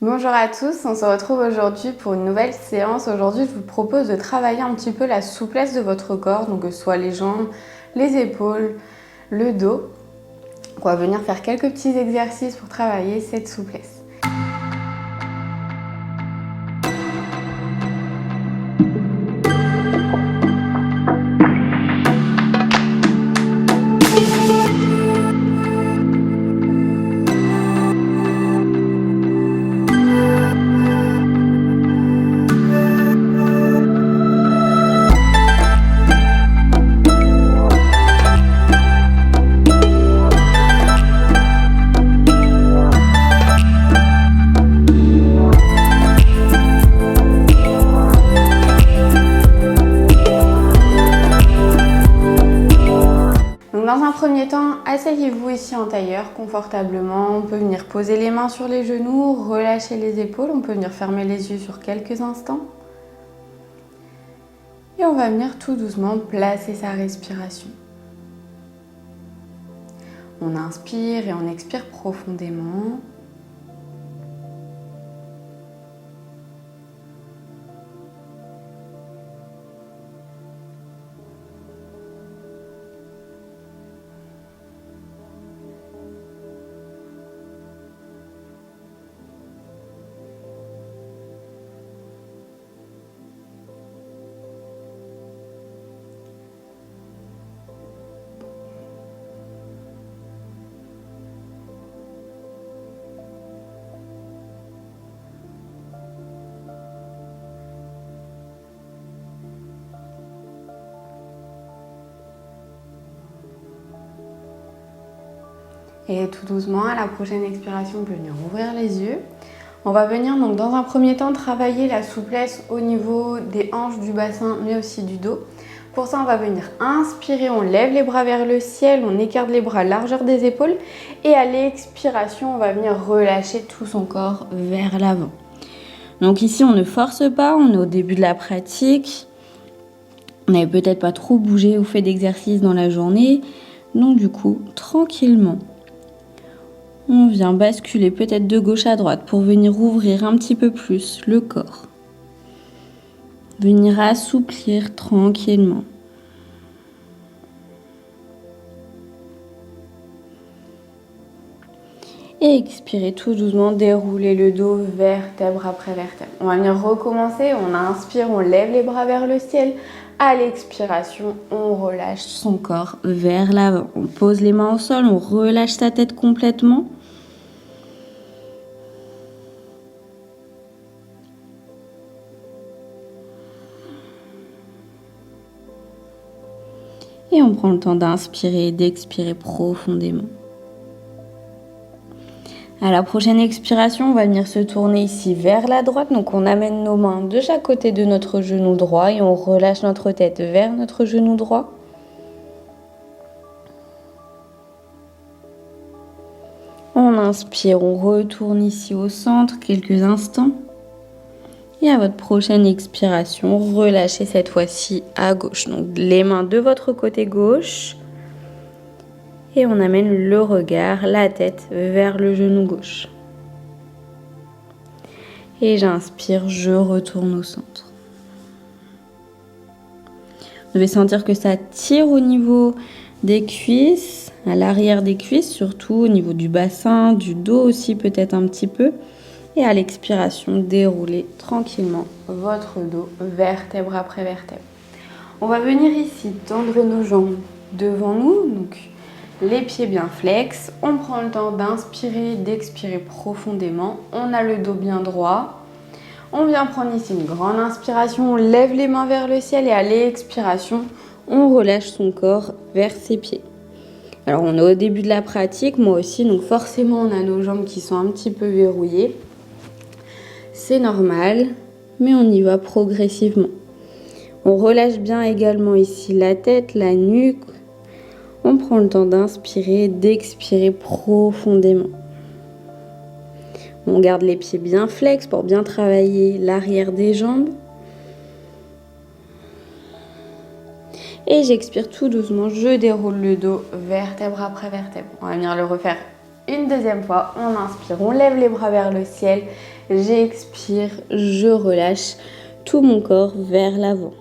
Bonjour à tous, on se retrouve aujourd'hui pour une nouvelle séance. Aujourd'hui, je vous propose de travailler un petit peu la souplesse de votre corps, donc que ce soit les jambes, les épaules, le dos. On va venir faire quelques petits exercices pour travailler cette souplesse. Dans un premier temps, asseyez-vous ici en tailleur confortablement. On peut venir poser les mains sur les genoux, relâcher les épaules. On peut venir fermer les yeux sur quelques instants. Et on va venir tout doucement placer sa respiration. On inspire et on expire profondément. Et tout doucement, à la prochaine expiration, on peut venir ouvrir les yeux. On va venir donc dans un premier temps travailler la souplesse au niveau des hanches, du bassin, mais aussi du dos. Pour ça, on va venir inspirer, on lève les bras vers le ciel, on écarte les bras à largeur des épaules. Et à l'expiration, on va venir relâcher tout son corps vers l'avant. Donc ici, on ne force pas, on est au début de la pratique. On n'avait peut-être pas trop bougé ou fait d'exercice dans la journée. Donc du coup, tranquillement, on vient basculer peut-être de gauche à droite pour venir ouvrir un petit peu plus le corps. Venir assouplir tranquillement. Et expirer tout doucement, dérouler le dos vertèbre après vertèbre. On va venir recommencer, on inspire, on lève les bras vers le ciel. À l'expiration, on relâche son corps vers l'avant. On pose les mains au sol, on relâche sa tête complètement. Et on prend le temps d'inspirer et d'expirer profondément. À la prochaine expiration, on va venir se tourner ici vers la droite. Donc on amène nos mains de chaque côté de notre genou droit et on relâche notre tête vers notre genou droit. On inspire, on retourne ici au centre quelques instants. Et à votre prochaine expiration, relâchez cette fois-ci à gauche. Donc les mains de votre côté gauche. Et on amène le regard, la tête vers le genou gauche. Et j'inspire, je retourne au centre. Vous devez sentir que ça tire au niveau des cuisses, à l'arrière des cuisses, surtout au niveau du bassin, du dos aussi peut-être un petit peu. Et à l'expiration, déroulez tranquillement votre dos, vertèbre après vertèbre. On va venir ici tendre nos jambes devant nous, donc les pieds bien flex. On prend le temps d'inspirer, d'expirer profondément. On a le dos bien droit. On vient prendre ici une grande inspiration, on lève les mains vers le ciel et à l'expiration, on relâche son corps vers ses pieds. Alors on est au début de la pratique, moi aussi, donc forcément on a nos jambes qui sont un petit peu verrouillées. C'est normal, mais on y va progressivement. On relâche bien également ici la tête, la nuque. On prend le temps d'inspirer, d'expirer profondément. On garde les pieds bien flex pour bien travailler l'arrière des jambes. Et j'expire tout doucement, je déroule le dos vertèbre après vertèbre. On va venir le refaire une deuxième fois. On inspire, on lève les bras vers le ciel J'expire, je relâche tout mon corps vers l'avant.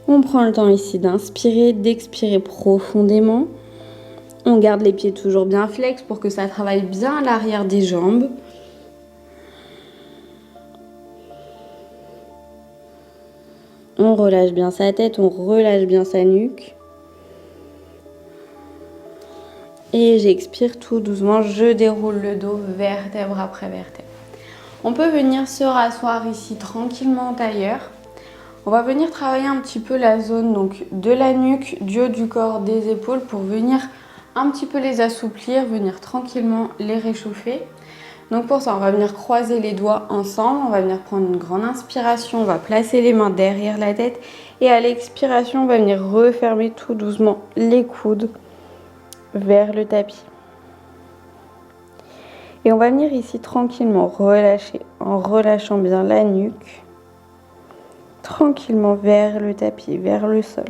On prend le temps ici d'inspirer, d'expirer profondément. On garde les pieds toujours bien flex pour que ça travaille bien à l'arrière des jambes. On relâche bien sa tête, on relâche bien sa nuque. Et j'expire tout doucement, je déroule le dos vertèbre après vertèbre. On peut venir se rasseoir ici tranquillement en tailleur. On va venir travailler un petit peu la zone donc, de la nuque, du haut du corps, des épaules pour venir un petit peu les assouplir, venir tranquillement les réchauffer. Donc pour ça, on va venir croiser les doigts ensemble, on va venir prendre une grande inspiration, on va placer les mains derrière la tête et à l'expiration, on va venir refermer tout doucement les coudes vers le tapis. Et on va venir ici tranquillement relâcher en relâchant bien la nuque. Tranquillement vers le tapis, vers le sol.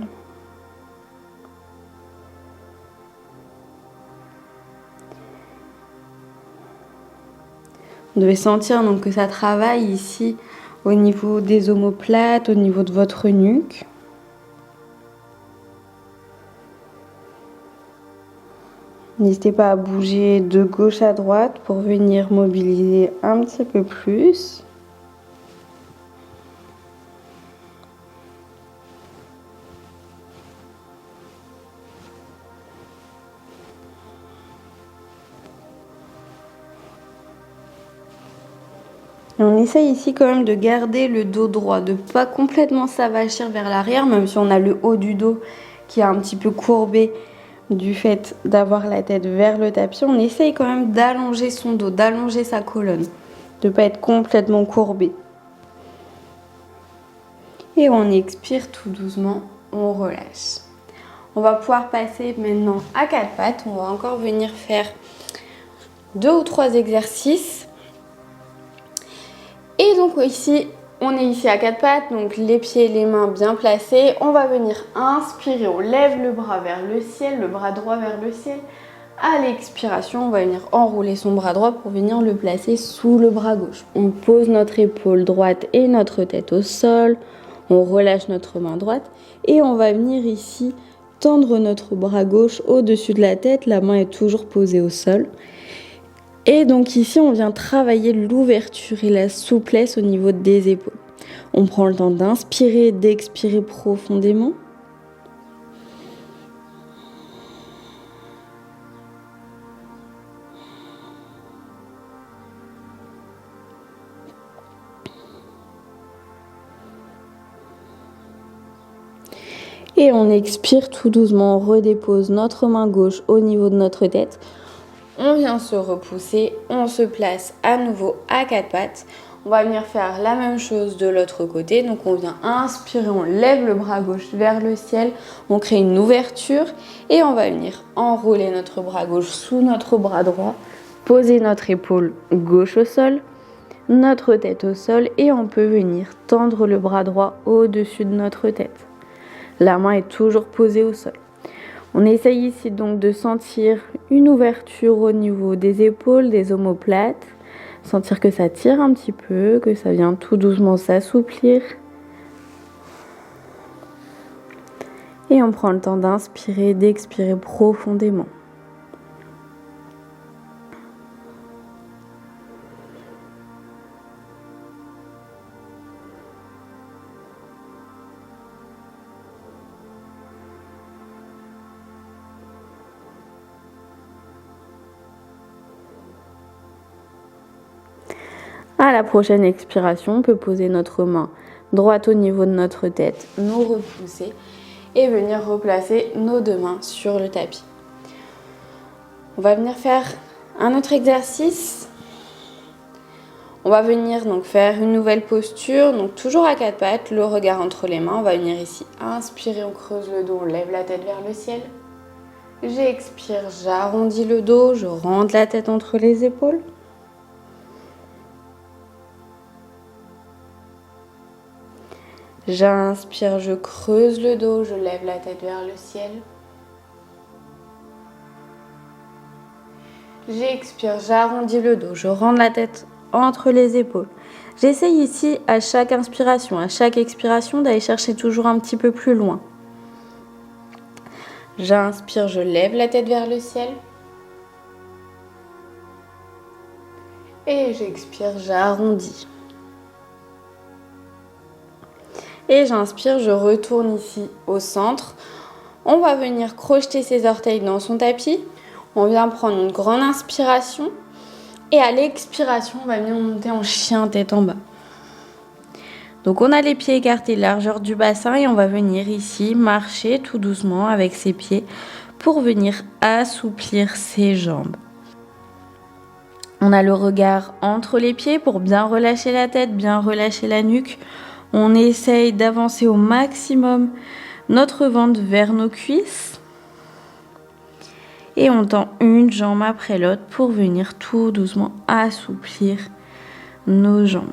Vous devez sentir donc que ça travaille ici au niveau des omoplates, au niveau de votre nuque. N'hésitez pas à bouger de gauche à droite pour venir mobiliser un petit peu plus. Et on essaye ici quand même de garder le dos droit, de ne pas complètement s'avachir vers l'arrière, même si on a le haut du dos qui est un petit peu courbé du fait d'avoir la tête vers le tapis. On essaye quand même d'allonger son dos, d'allonger sa colonne, de ne pas être complètement courbé. Et on expire tout doucement, on relâche. On va pouvoir passer maintenant à quatre pattes. On va encore venir faire 2 ou 3 exercices. Et donc ici, on est ici à quatre pattes, donc les pieds et les mains bien placés. On va venir inspirer, on lève le bras vers le ciel, le bras droit vers le ciel. À l'expiration, on va venir enrouler son bras droit pour venir le placer sous le bras gauche. On pose notre épaule droite et notre tête au sol. On relâche notre main droite et on va venir ici tendre notre bras gauche au-dessus de la tête. La main est toujours posée au sol. Et donc ici, on vient travailler l'ouverture et la souplesse au niveau des épaules. On prend le temps d'inspirer et d'expirer profondément. Et on expire tout doucement, on redépose notre main gauche au niveau de notre tête. On vient se repousser, on se place à nouveau à quatre pattes. On va venir faire la même chose de l'autre côté. Donc on vient inspirer, on lève le bras gauche vers le ciel. On crée une ouverture et on va venir enrouler notre bras gauche sous notre bras droit. Poser notre épaule gauche au sol, notre tête au sol et on peut venir tendre le bras droit au-dessus de notre tête. La main est toujours posée au sol. On essaye ici donc de sentir une ouverture au niveau des épaules, des omoplates. Sentir que ça tire un petit peu, que ça vient tout doucement s'assouplir. Et on prend le temps d'inspirer, d'expirer profondément. À la prochaine expiration, on peut poser notre main droite au niveau de notre tête, nous repousser et venir replacer nos deux mains sur le tapis. On va venir faire un autre exercice. On va venir donc faire une nouvelle posture, donc toujours à quatre pattes, le regard entre les mains. On va venir ici inspirer, on creuse le dos, on lève la tête vers le ciel. J'expire, j'arrondis le dos, je rentre la tête entre les épaules. J'inspire, je creuse le dos, je lève la tête vers le ciel. J'expire, j'arrondis le dos, je rentre la tête entre les épaules. J'essaye ici, à chaque inspiration, à chaque expiration, d'aller chercher toujours un petit peu plus loin. J'inspire, je lève la tête vers le ciel. Et j'expire, j'arrondis. Et j'inspire, je retourne ici au centre. On va venir crocheter ses orteils dans son tapis. On vient prendre une grande inspiration. Et à l'expiration, on va venir monter en chien tête en bas. Donc on a les pieds écartés, largeur du bassin, et on va venir ici marcher tout doucement avec ses pieds pour venir assouplir ses jambes. On a le regard entre les pieds pour bien relâcher la tête, bien relâcher la nuque. On essaye d'avancer au maximum notre ventre vers nos cuisses. Et on tend une jambe après l'autre pour venir tout doucement assouplir nos jambes.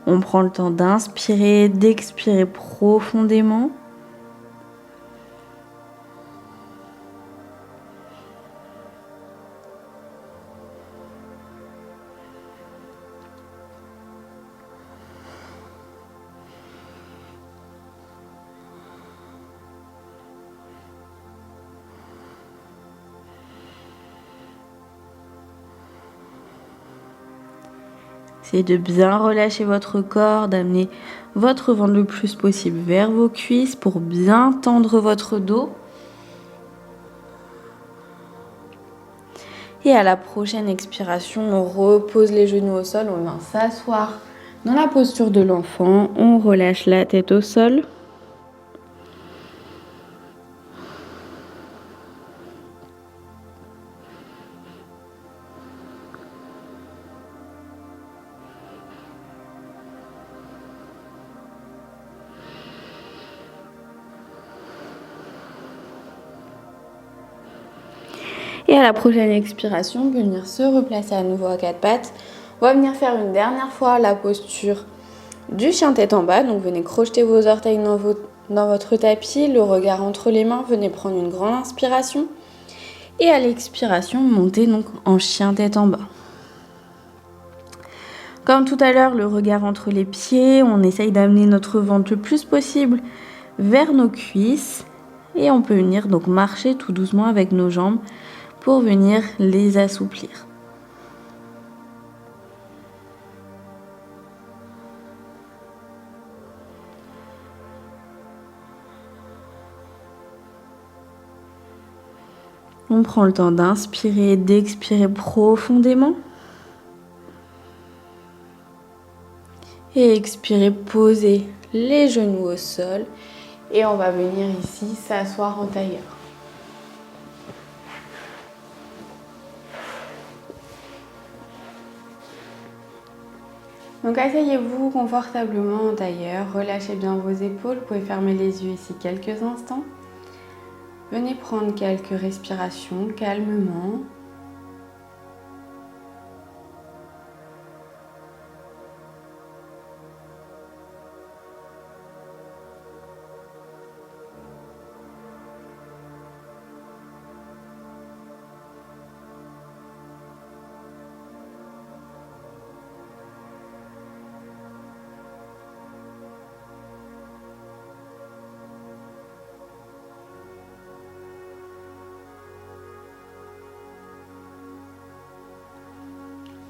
On prend le temps d'inspirer, d'expirer profondément. Essayez de bien relâcher votre corps, d'amener votre ventre le plus possible vers vos cuisses pour bien tendre votre dos. Et à la prochaine expiration, on repose les genoux au sol, on vient s'asseoir dans la posture de l'enfant, on relâche la tête au sol. Et à la prochaine expiration, on peut venir se replacer à nouveau à quatre pattes. On va venir faire une dernière fois la posture du chien tête en bas. Donc venez crocheter vos orteils dans votre tapis, le regard entre les mains. Venez prendre une grande inspiration. Et à l'expiration, montez donc en chien tête en bas. Comme tout à l'heure, le regard entre les pieds. On essaye d'amener notre ventre le plus possible vers nos cuisses. Et on peut venir donc marcher tout doucement avec nos jambes pour venir les assouplir. On prend le temps d'inspirer, d'expirer profondément. Et expirer, poser les genoux au sol. Et on va venir ici s'asseoir en tailleur. Donc asseyez-vous confortablement en tailleur, relâchez bien vos épaules, vous pouvez fermer les yeux ici quelques instants. Venez prendre quelques respirations calmement.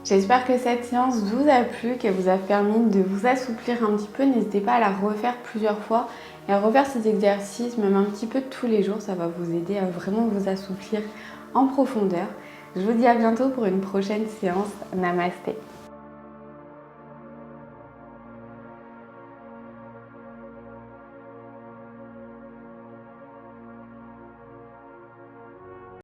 J'espère que cette séance vous a plu, qu'elle vous a permis de vous assouplir un petit peu. N'hésitez pas à la refaire plusieurs fois et à refaire ces exercices, même un petit peu tous les jours. Ça va vous aider à vraiment vous assouplir en profondeur. Je vous dis à bientôt pour une prochaine séance. Namasté.